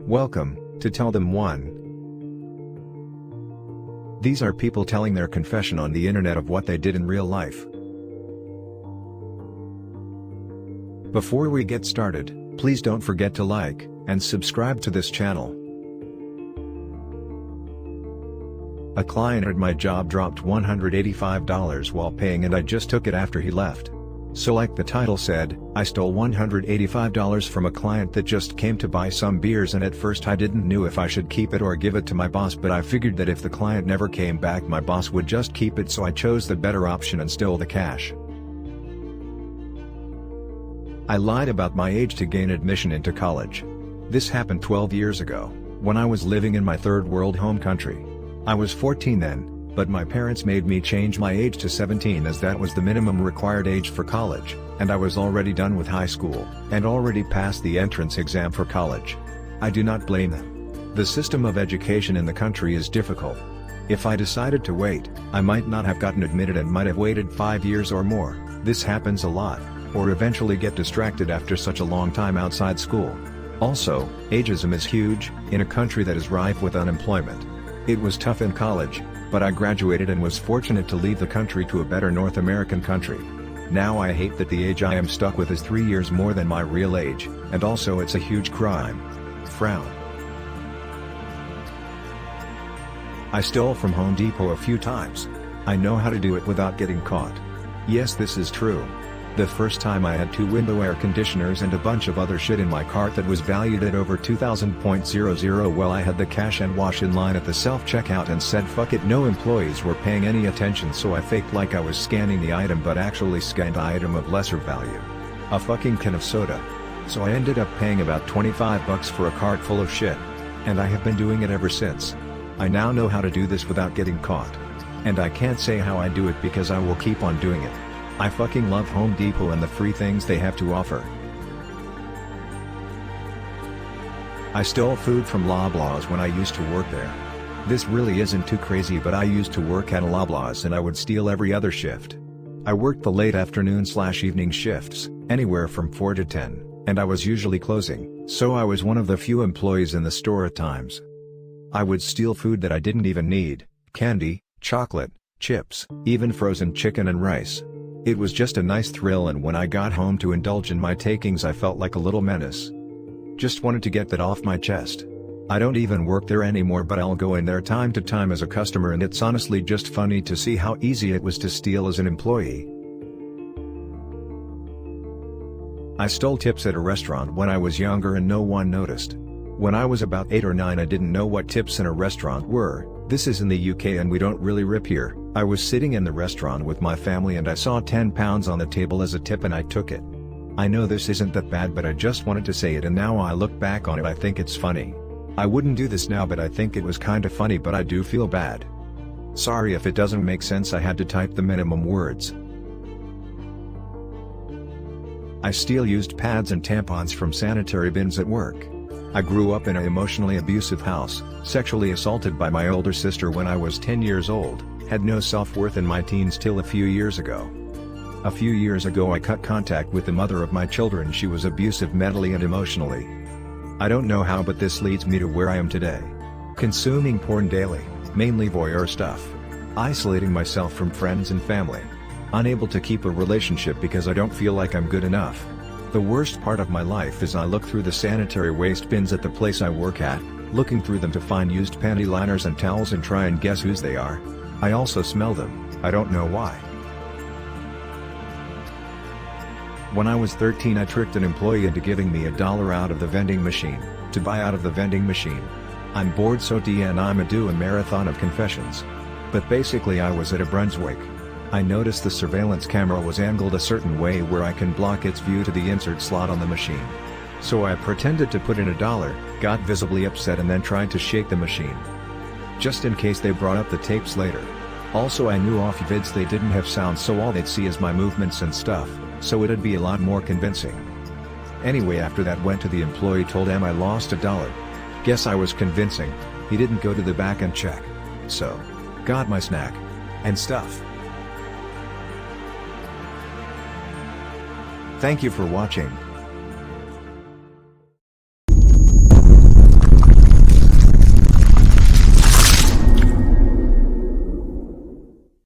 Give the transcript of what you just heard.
Welcome to Tell Them One. These are people telling their confession on the internet of what they did in real life. Before we get started, please don't forget to like and subscribe to this channel. A client at my job dropped $185 while paying and I just took it after he left. So like the title said, I stole $185 from a client that just came to buy some beers, and at first I didn't know if I should keep it or give it to my boss, but I figured that if the client never came back my boss would just keep it, so I chose the better option and stole the cash. I lied about my age to gain admission into college. This happened 12 years ago, when I was living in my third world home country. I was 14 then, but my parents made me change my age to 17 as that was the minimum required age for college, and I was already done with high school, and already passed the entrance exam for college. I do not blame them. The system of education in the country is difficult. If I decided to wait, I might not have gotten admitted and might have waited 5 years or more. This happens a lot, or eventually get distracted after such a long time outside school. Also, ageism is huge, in a country that is rife with unemployment. It was tough in college, but I graduated and was fortunate to leave the country to a better North American country. Now I hate that the age I am stuck with is 3 years more than my real age, and also it's a huge crime. Frown. I stole from Home Depot a few times. I know how to do it without getting caught. Yes, this is true. The first time I had 2 window air conditioners and a bunch of other shit in my cart that was valued at over $2,000. Well, I had the cash and wash in line at the self-checkout and said fuck it, no employees were paying any attention, so I faked like I was scanning the item but actually scanned an item of lesser value. A fucking can of soda. So I ended up paying about $25 for a cart full of shit. And I have been doing it ever since. I now know how to do this without getting caught. And I can't say how I do it because I will keep on doing it. I fucking love Home Depot and the free things they have to offer. I stole food from Loblaws when I used to work there. This really isn't too crazy, but I used to work at a Loblaws and I would steal every other shift. I worked the late afternoon/evening shifts, anywhere from 4 to 10, and I was usually closing, so I was one of the few employees in the store at times. I would steal food that I didn't even need: candy, chocolate, chips, even frozen chicken and rice. It was just a nice thrill, and when I got home to indulge in my takings I felt like a little menace. Just wanted to get that off my chest. I don't even work there anymore, but I'll go in there time to time as a customer, and it's honestly just funny to see how easy it was to steal as an employee. I stole tips at a restaurant when I was younger and no one noticed. When I was about 8 or 9 I didn't know what tips in a restaurant were. This is in the UK and we don't really rip here. I was sitting in the restaurant with my family and I saw £10 on the table as a tip and I took it. I know this isn't that bad, but I just wanted to say it, and now I look back on it I think it's funny. I wouldn't do this now, but I think it was kinda funny, but I do feel bad. Sorry if it doesn't make sense, I had to type the minimum words. I steal used pads and tampons from sanitary bins at work. I grew up in an emotionally abusive house, sexually assaulted by my older sister when I was 10 years old, had no self-worth in my teens till a few years ago. A few years ago I cut contact with the mother of my children. She was abusive mentally and emotionally. I don't know how, but this leads me to where I am today. Consuming porn daily, mainly voyeur stuff. Isolating myself from friends and family. Unable to keep a relationship because I don't feel like I'm good enough. The worst part of my life is I look through the sanitary waste bins at the place I work at, looking through them to find used panty liners and towels and try and guess whose they are. I also smell them, I don't know why. When I was 13 I tricked an employee into giving me $1 out of the vending machine, to buy out of the vending machine. I'm bored so I'm do a marathon of confessions. But basically I was at a Brunswick. I noticed the surveillance camera was angled a certain way where I can block its view to the insert slot on the machine. So I pretended to put in $1, got visibly upset and then tried to shake the machine. Just in case they brought up the tapes later. Also I knew off vids they didn't have sound, so all they'd see is my movements and stuff, so it'd be a lot more convincing. Anyway, after that went to the employee, told him I lost $1. Guess I was convincing. He didn't go to the back and check. So, got my snack. And stuff. Thank you for watching.